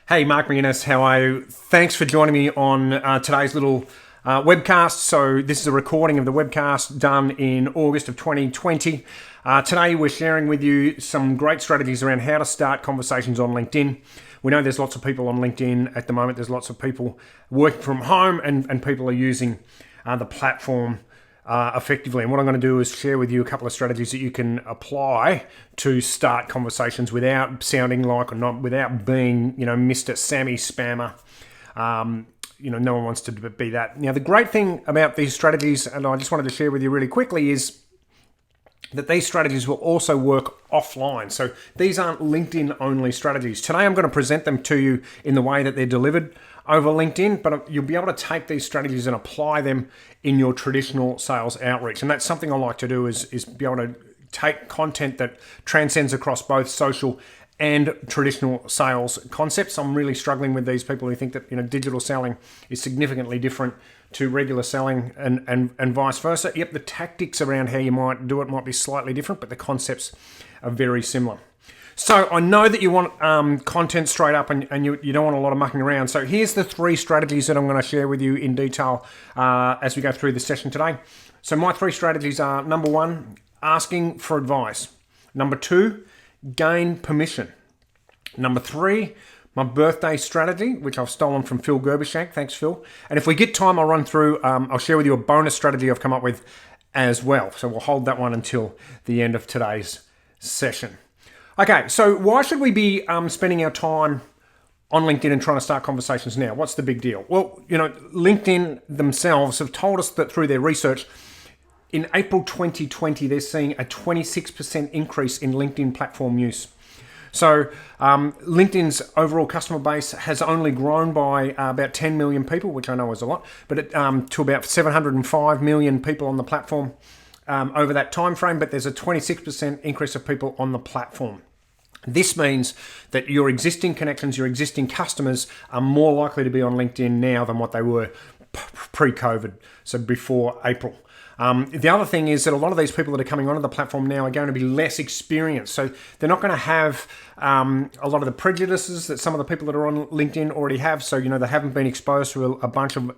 Hey, Mark McGuinness, how are you? Thanks for joining me on today's little webcast. So this is a recording of the webcast done in August of 2020. Today we're sharing with you some great strategies around how to start conversations on LinkedIn. We know there's lots of people on LinkedIn at the moment. There's lots of people working from home and people are using the platform effectively. And what I'm going to do is share with you a couple of strategies that you can apply to start conversations without sounding like or not, without being, Mr. Sammy Spammer. No one wants to be that. Now, the great thing about these strategies, and I just wanted to share with you really quickly, is that these strategies will also work offline. So these aren't LinkedIn only strategies. Today I'm going to present them to you in the way that they're delivered over LinkedIn, but you'll be able to take these strategies and apply them in your traditional sales outreach. And that's something I like to do is be able to take content that transcends across both social and traditional sales concepts. I'm really struggling with these people who think that digital selling is significantly different to regular selling and vice versa. Yep, the tactics around how you might do it might be slightly different, but the concepts are very similar. So I know that you want content straight up and you don't want a lot of mucking around. So here's the 3 strategies that I'm going to share with you in detail as we go through the session today. So my 3 strategies are: number 1, asking for advice; number 2, gain permission; number 3, my birthday strategy, which I've stolen from Phil Gerbishank. Thanks, Phil. And if we get time, I'll run through, I'll share with you a bonus strategy I've come up with as well. So we'll hold that one until the end of today's session. Okay, so why should we be spending our time on LinkedIn and trying to start conversations now? What's the big deal? Well, LinkedIn themselves have told us that through their research, in April 2020, they're seeing a 26% increase in LinkedIn platform use. So LinkedIn's overall customer base has only grown by about 10 million people, which I know is a lot, but to about 705 million people on the platform over that time frame. But there's a 26% increase of people on the platform. This means that your existing connections, your existing customers are more likely to be on LinkedIn now than what they were pre-COVID, so before April. The other thing is that a lot of these people that are coming onto the platform now are going to be less experienced. So they're not going to have a lot of the prejudices that some of the people that are on LinkedIn already have. So, they haven't been exposed to a bunch of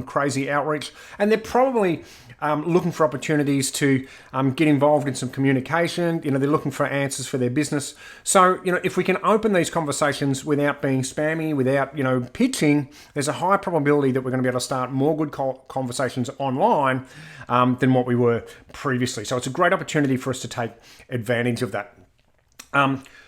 crazy outreach. And they're probably looking for opportunities to get involved in some communication. They're looking for answers for their business. So, if we can open these conversations without being spammy, without, pitching, there's a high probability that we're going to be able to start more good conversations online than what we were previously. So it's a great opportunity for us to take advantage of that.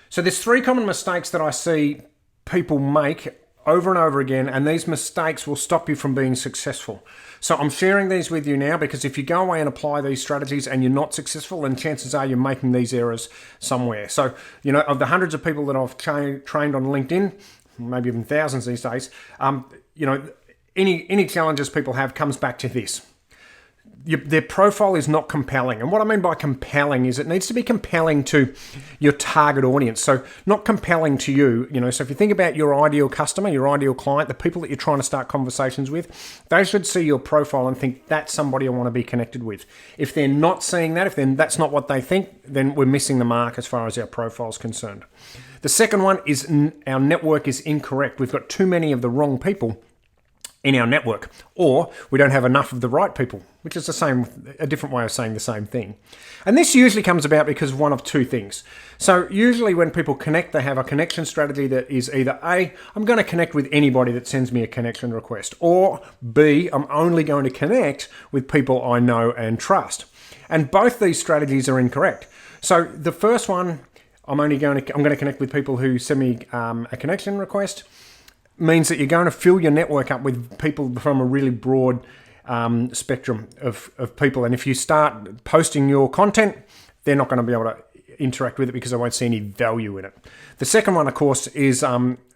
So there's 3 common mistakes that I see people make over and over again, and these mistakes will stop you from being successful. So I'm sharing these with you now because if you go away and apply these strategies and you're not successful, then chances are you're making these errors somewhere. So, of the hundreds of people that I've trained on LinkedIn, maybe even thousands these days, any challenges people have comes back to this. Their profile is not compelling. And what I mean by compelling is it needs to be compelling to your target audience. So not compelling to you, so if you think about your ideal customer, your ideal client, the people that you're trying to start conversations with, they should see your profile and think that's somebody I want to be connected with. If they're not seeing that, if then that's not what they think, then we're missing the mark as far as our profile is concerned. The second one is our network is incorrect. We've got too many of the wrong people in our network, or we don't have enough of the right people, which is a different way of saying the same thing. And this usually comes about because of one of 2 things. So usually when people connect, they have a connection strategy that is either A, I'm going to connect with anybody that sends me a connection request, or B, I'm only going to connect with people I know and trust. And both these strategies are incorrect. So the first one, I'm going to connect with people who send me a connection request, means that you're going to fill your network up with people from a really broad spectrum of people. And if you start posting your content, they're not going to be able to interact with it because they won't see any value in it. The second one, of course, is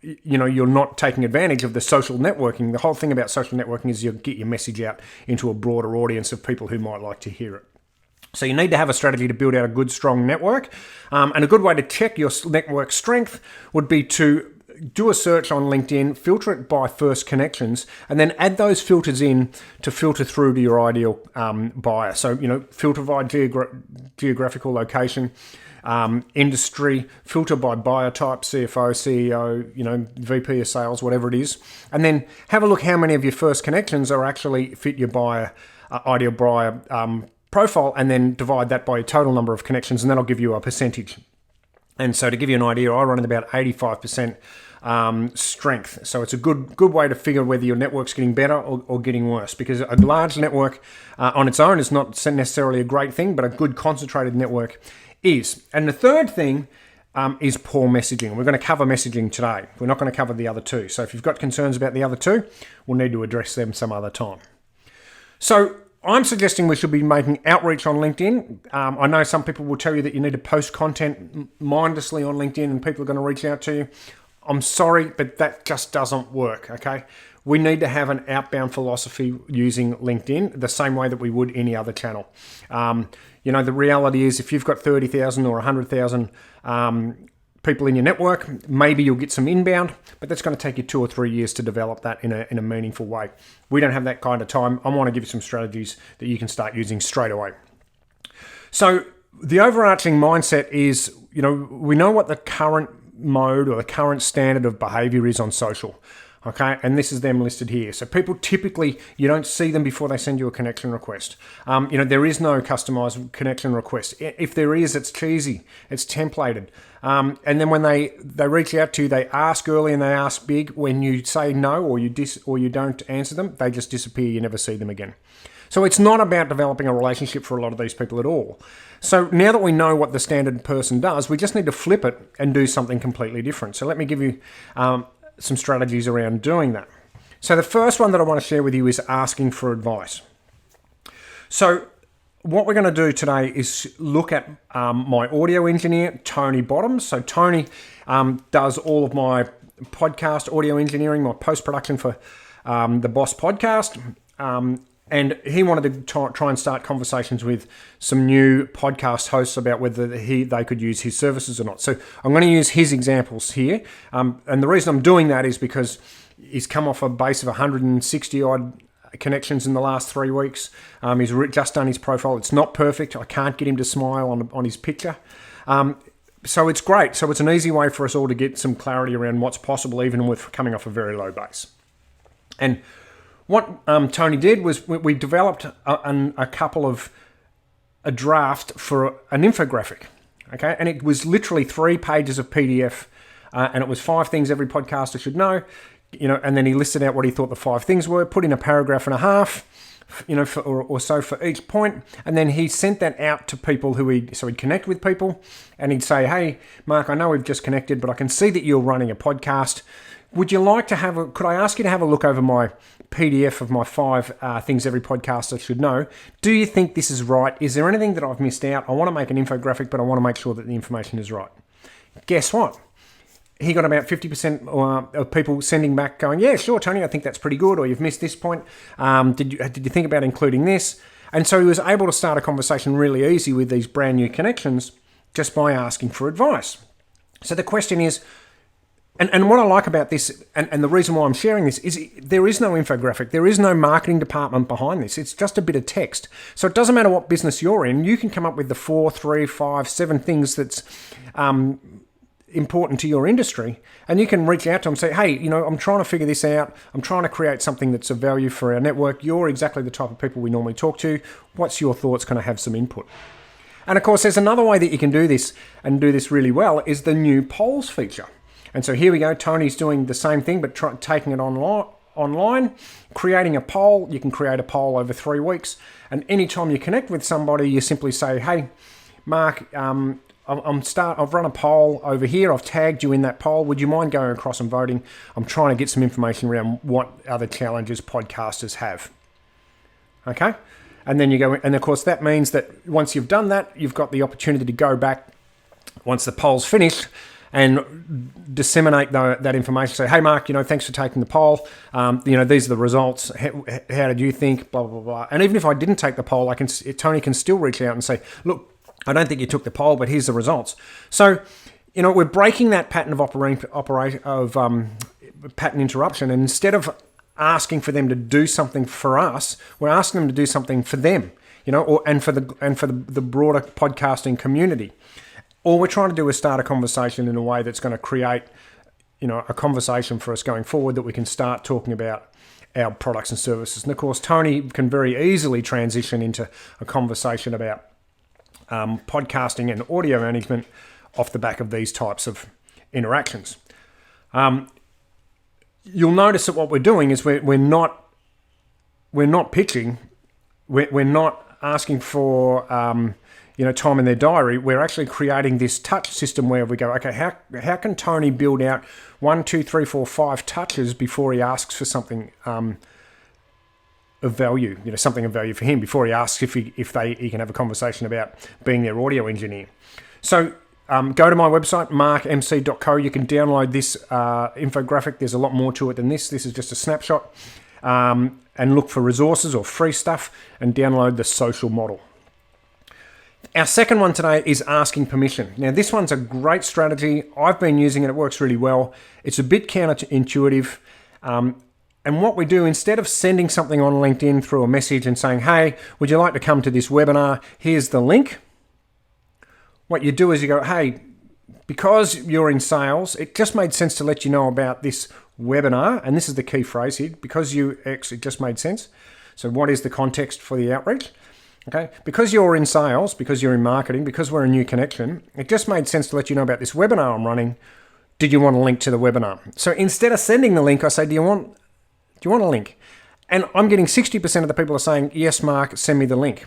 you're not taking advantage of the social networking. The whole thing about social networking is you get your message out into a broader audience of people who might like to hear it. So you need to have a strategy to build out a good, strong network. And a good way to check your network strength would be to do a search on LinkedIn, filter it by first connections, and then add those filters in to filter through to your ideal buyer. So, filter by geographical location, industry, filter by buyer type, CFO, CEO, VP of sales, whatever it is. And then have a look how many of your first connections are actually fit your buyer, ideal buyer profile, and then divide that by your total number of connections, and that'll give you a percentage. And so to give you an idea, I run at about 85% strength. So it's a good way to figure whether your network's getting better or getting worse, because a large network on its own is not necessarily a great thing, but a good concentrated network is. And the third thing is poor messaging. We're going to cover messaging today. We're not going to cover the other two. So if you've got concerns about the other two, we'll need to address them some other time. So I'm suggesting we should be making outreach on LinkedIn. I know some people will tell you that you need to post content mindlessly on LinkedIn and people are going to reach out to you. I'm sorry, but that just doesn't work, okay? We need to have an outbound philosophy using LinkedIn the same way that we would any other channel. The reality is if you've got 30,000 or 100,000 people in your network, maybe you'll get some inbound, but that's going to take you 2 or 3 years to develop that in a meaningful way. We don't have that kind of time. I want to give you some strategies that you can start using straight away. So the overarching mindset is, we know what the current mode or the current standard of behavior is on social. Okay, and this is them listed here. So people typically, you don't see them before they send you a connection request. There is no customized connection request. If there is, it's cheesy, it's templated. And then when they reach out to you, they ask early and they ask big. When you say no or you don't answer them, they just disappear. You never see them again. So it's not about developing a relationship for a lot of these people at all. So now that we know what the standard person does, we just need to flip it and do something completely different. So let me give you some strategies around doing that. So the first one that I want to share with you is asking for advice. So what we're going to do today is look at my audio engineer, Tony Bottoms. So Tony does all of my podcast audio engineering, my post-production for the Boss podcast. And he wanted to try and start conversations with some new podcast hosts about whether they could use his services or not. So I'm going to use his examples here. And the reason I'm doing that is because he's come off a base of 160 odd connections in the last 3 weeks. He's just done his profile. It's not perfect. I can't get him to smile on his picture. So it's great. So it's an easy way for us all to get some clarity around what's possible, even with coming off a very low base. And what Tony did was we developed a draft for an infographic, okay? And it was literally 3 pages of PDF, and it was 5 things every podcaster should know, and then he listed out what he thought the 5 things were, put in a paragraph and a half, or so for each point, and then he sent that out to people so he'd connect with people, and he'd say, hey, Mark, I know we've just connected, but I can see that you're running a podcast. Would you like to could I ask you to have a look over my PDF of my 5 things every podcaster should know? Do you think this is right? Is there anything that I've missed out? I want to make an infographic, but I want to make sure that the information is right. Guess what? He got about 50% of people sending back going, yeah, sure, Tony, I think that's pretty good, or you've missed this point. Did you think about including this? And so he was able to start a conversation really easy with these brand new connections just by asking for advice. So the question is, and what I like about this, and the reason why I'm sharing this, is there is no infographic. There is no marketing department behind this. It's just a bit of text. So it doesn't matter what business you're in. You can come up with the 4, 3, 5, 7 things that's important to your industry, and you can reach out to them and say, hey, I'm trying to figure this out. I'm trying to create something that's of value for our network. You're exactly the type of people we normally talk to. What's your thoughts? Can I have some input? And of course, there's another way that you can do this and do this really well is the new polls feature. And so here we go. Tony's doing the same thing, but taking it online, creating a poll. You can create a poll over 3 weeks. And anytime you connect with somebody, you simply say, hey, Mark, I've run a poll over here. I've tagged you in that poll. Would you mind going across and voting? I'm trying to get some information around what other challenges podcasters have. Okay? And then you go, and of course that means that once you've done that, you've got the opportunity to go back once the poll's finished and disseminate that information. Say, hey, Mark, thanks for taking the poll. These are the results. How did you think? Blah, blah, blah. And even if I didn't take the poll, Tony can still reach out and say, look, I don't think you took the poll, but here's the results. So, we're breaking that pattern of pattern interruption. And instead of asking for them to do something for us, we're asking them to do something for them, and for the broader podcasting community. all we're trying to do is start a conversation in a way that's going to create, a conversation for us going forward that we can start talking about our products and services. And of course, Tony can very easily transition into a conversation about podcasting and audio management off the back of these types of interactions. You'll notice that what we're doing is we're not pitching, we're not asking for time in their diary. We're actually creating this touch system where we go, okay, how can Tony build out 1, 2, 3, 4, 5 touches before he asks for something of value, something of value for him, before he asks if he can have a conversation about being their audio engineer. So go to my website, markmc.co. You can download this infographic. There's a lot more to it than this. This is just a snapshot. And look for resources or free stuff and download the social model. Our second one today is asking permission. Now, this one's a great strategy. I've been using it. It works really well. It's a bit counterintuitive. And what we do, instead of sending something on LinkedIn through a message and saying, hey, would you like to come to this webinar? Here's the link. What you do is you go, hey, because you're in sales, it just made sense to let you know about this webinar. And this is the key phrase here. Because you X, it just made sense. So what is the context for the outreach? Okay, because you're in sales, because you're in marketing, because we're a new connection, it just made sense to let you know about this webinar I'm running. Did you want a link to the webinar? So instead of sending the link, I say, do you want a link? And I'm getting 60% of the people are saying, yes, Mark, send me the link.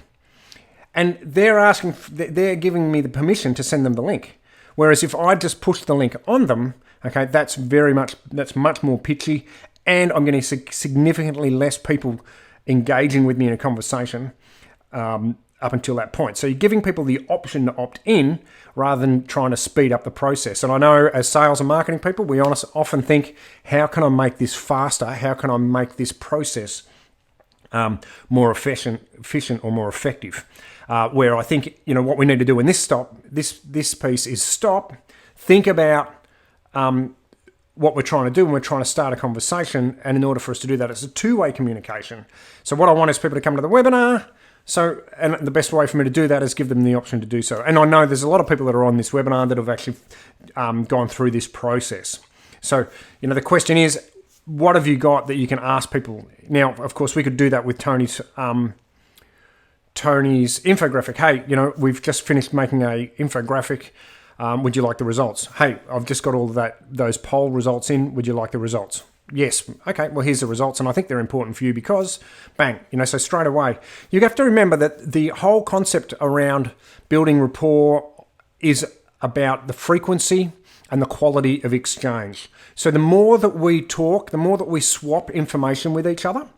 And they're giving me the permission to send them the link. Whereas if I just push the link on them, okay, that's much more pitchy, and I'm getting significantly less people engaging with me in a conversation up until that point. So you're giving people the option to opt in rather than trying to speed up the process. And I know as sales and marketing people, we often think, how can I make this faster? How can I make this process more efficient or more effective? Where I think, what we need to do in this piece is stop, think about what we're trying to do, and we're trying to start a conversation. And in order for us to do that, it's a two-way communication. So what I want is people to come to the webinar. And the best way for me to do that is give them the option to do so. And I know there's a lot of people that are on this webinar that have actually gone through this process. So, the question is, what have you got that you can ask people? Now, of course, we could do that with Tony's infographic. Hey, we've just finished making a infographic. Would you like the results? Hey, I've just got all those poll results in. Would you like the results? Yes. Okay, well, here's the results, and I think they're important for you because, bang, so straight away. You have to remember that the whole concept around building rapport is about the frequency and the quality of exchange. So the more that we talk, the more that we swap information with each other,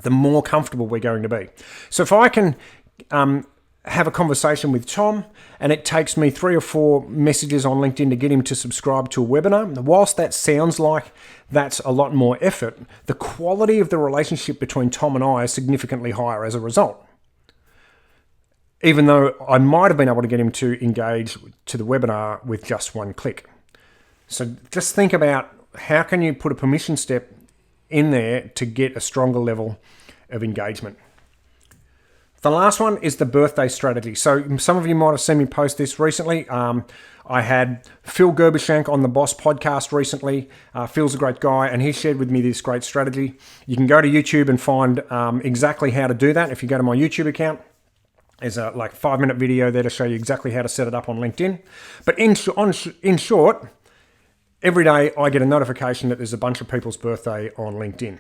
the more comfortable we're going to be. So if I can have a conversation with Tom and it takes me 3 or 4 messages on LinkedIn to get him to subscribe to a webinar, whilst that sounds like that's a lot more effort, the quality of the relationship between Tom and I is significantly higher as a result. Even though I might have been able to get him to engage to the webinar with just one click. So just think about how can you put a permission step in there to get a stronger level of engagement. The last one is the birthday strategy. So some of you might have seen me post this recently. I had Phil Gerbishank on the Boss podcast recently. Phil's a great guy, and he shared with me this great strategy. You can go to YouTube and find exactly how to do that. If you go to my YouTube account, there's a 5-minute video there to show you exactly how to set it up on LinkedIn. But in short, every day I get a notification that there's a bunch of people's birthday on LinkedIn.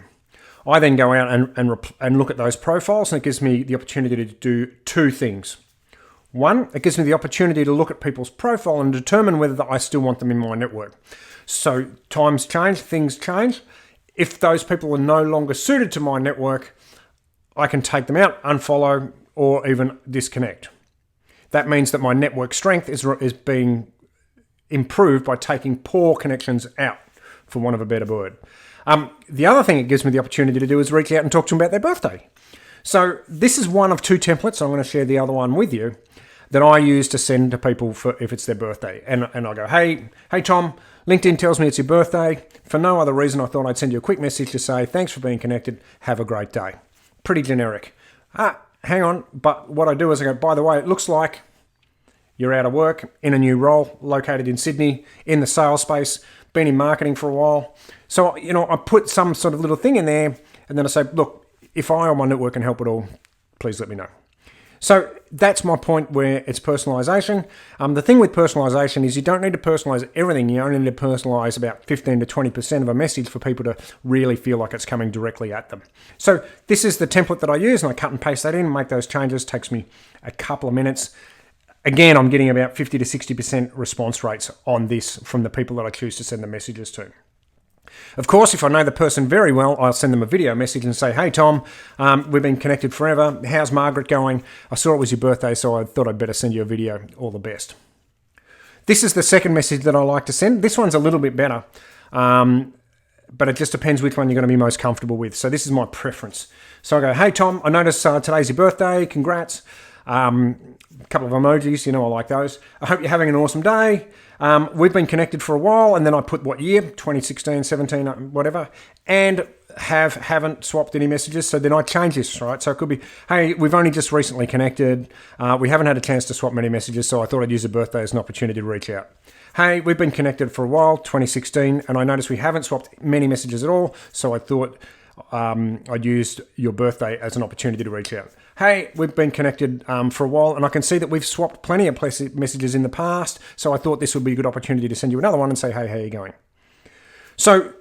I then go out and look at those profiles, and it gives me the opportunity to do 2 things. One, it gives me the opportunity to look at people's profile and determine whether I still want them in my network. So times change, things change. If those people are no longer suited to my network, I can take them out, unfollow, or even disconnect. That means that my network strength is being improved by taking poor connections out, for want of a better word. The other thing it gives me the opportunity to do is reach out and talk to them about their birthday. So this is one of 2 templates. I'm going to share the other one with you that I use to send to people for if it's their birthday. And I go, hey Tom, LinkedIn tells me it's your birthday. For no other reason, I thought I'd send you a quick message to say, thanks for being connected. Have a great day. Pretty generic. Hang on. But what I do is I go, by the way, it looks like you're out of work, in a new role, located in Sydney, in the sales space, been in marketing for a while. So, I put some sort of little thing in there, and then I say, look, if I or my network can help at all, please let me know. So that's my point where it's personalization. The thing with personalization is you don't need to personalize everything. You only need to personalize about 15 to 20% of a message for people to really feel like it's coming directly at them. So this is the template that I use, and I cut and paste that in, make those changes. It takes me a couple of minutes. Again, I'm getting about 50 to 60% response rates on this from the people that I choose to send the messages to. Of course, if I know the person very well, I'll send them a video message and say, hey, Tom, we've been connected forever. How's Margaret going? I saw it was your birthday, so I thought I'd better send you a video. All the best. This is the second message that I like to send. This one's a little bit better, but it just depends which one you're going to be most comfortable with. So this is my preference. So I go, hey, Tom, I noticed today's your birthday. Congrats. A couple of emojis, I like those. I hope you're having an awesome day. We've been connected for a while, and then I put what year, 2016, 17, whatever, and haven't swapped any messages. So then I change this, right? So it could be, hey, we've only just recently connected. We haven't had a chance to swap many messages, so I thought I'd use a birthday as an opportunity to reach out. Hey, we've been connected for a while, 2016, and I noticed we haven't swapped many messages at all, so I thought I'd used your birthday as an opportunity to reach out. Hey, we've been connected for a while, and I can see that we've swapped plenty of messages in the past, so I thought this would be a good opportunity to send you another one and say, hey, how are you going? So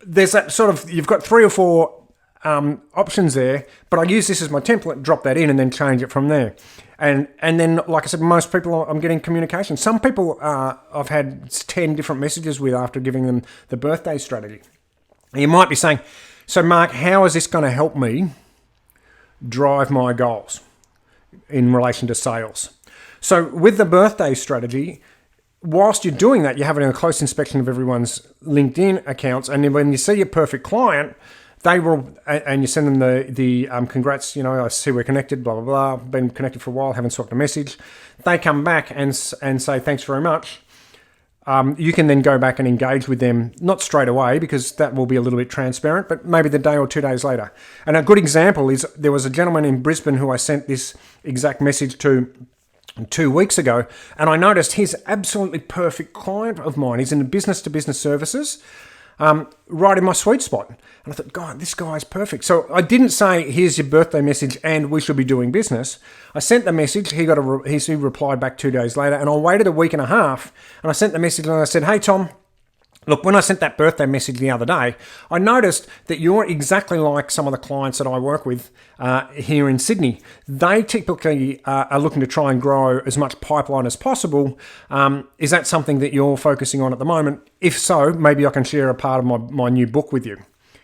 there's that sort of, you've got 3 or 4 options there, but I use this as my template, drop that in, and then change it from there. And then, like I said, most people I'm getting communication. Some people I've had 10 different messages with after giving them the birthday strategy. And you might be saying, so Mark, how is this going to help me drive my goals in relation to sales? So with the birthday strategy, whilst you're doing that, you're having a close inspection of everyone's LinkedIn accounts, and then when you see your perfect client, they will, and you send them the congrats, I see we're connected, blah, blah, blah, been connected for a while, haven't swapped a message. They come back and say, thanks very much. You can then go back and engage with them, not straight away, because that will be a little bit transparent, but maybe the day or 2 days later. And a good example is there was a gentleman in Brisbane who I sent this exact message to 2 weeks ago, and I noticed he's absolutely perfect client of mine. He's in the business-to-business services, right in my sweet spot. And I thought, God, this guy's perfect. So I didn't say, here's your birthday message and we should be doing business. I sent the message. He replied back 2 days later, and I waited a week and a half, and I sent the message and I said, hey, Tom, look, when I sent that birthday message the other day, I noticed that you're exactly like some of the clients that I work with here in Sydney. They typically are looking to try and grow as much pipeline as possible. Is that something that you're focusing on at the moment? If so, maybe I can share a part of my new book with you.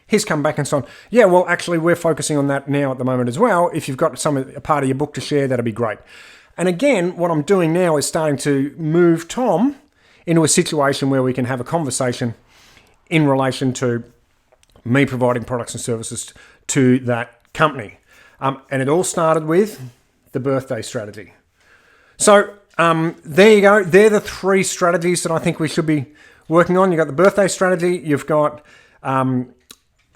He's come back and said, yeah, well, actually, we're focusing on that now at the moment as well. If you've got a part of your book to share, that'd be great. And again, what I'm doing now is starting to move Tom into a situation where we can have a conversation in relation to me providing products and services to that company. And it all started with the birthday strategy. So there you go. They're the 3 strategies that I think we should be working on. You've got the birthday strategy. You've got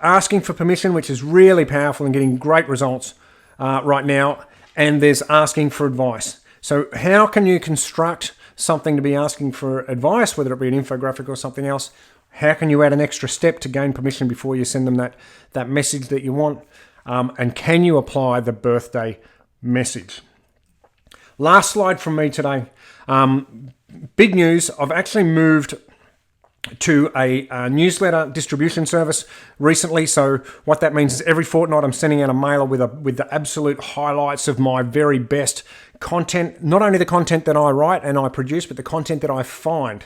asking for permission, which is really powerful and getting great results right now. And there's asking for advice. So how can you construct something to be asking for advice, whether it be an infographic or something else? How can you add an extra step to gain permission before you send them that message that you want? And can you apply the birthday message? Last slide from me today. Big news. I've actually moved to a newsletter distribution service recently. So what that means is every fortnight I'm sending out a mailer with the absolute highlights of my very best content, not only the content that I write and I produce, but the content that I find.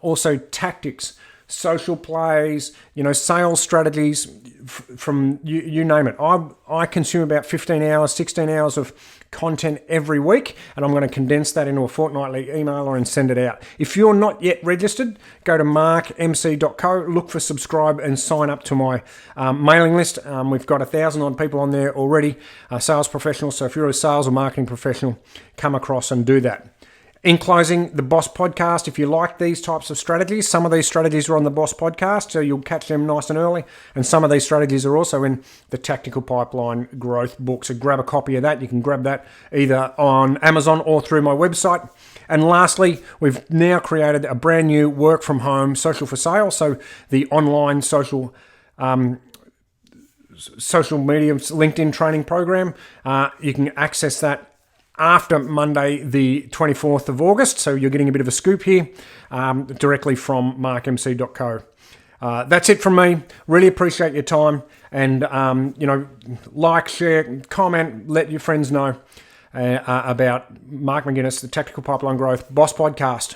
Also tactics, social plays, sales strategies, from you name it. I consume about 15 hours, 16 hours of content every week, and I'm going to condense that into a fortnightly emailer and send it out. If you're not yet registered, go to markmc.co, look for subscribe and sign up to my mailing list. We've got 1,000 odd people on there already, sales professionals. So if you're a sales or marketing professional, come across and do that. In closing, the Boss Podcast, if you like these types of strategies, some of these strategies are on the Boss Podcast, so you'll catch them nice and early. And some of these strategies are also in the Tactical Pipeline Growth book. So grab a copy of that. You can grab that either on Amazon or through my website. And lastly, we've now created a brand new work from home social for sale. So the online social media LinkedIn training program. You can access that after Monday, the 24th of August. So you're getting a bit of a scoop here directly from markmc.co. That's it from me. Really appreciate your time. And, like, share, comment, let your friends know about Mark McGuinness, the Tactical Pipeline Growth Boss Podcast.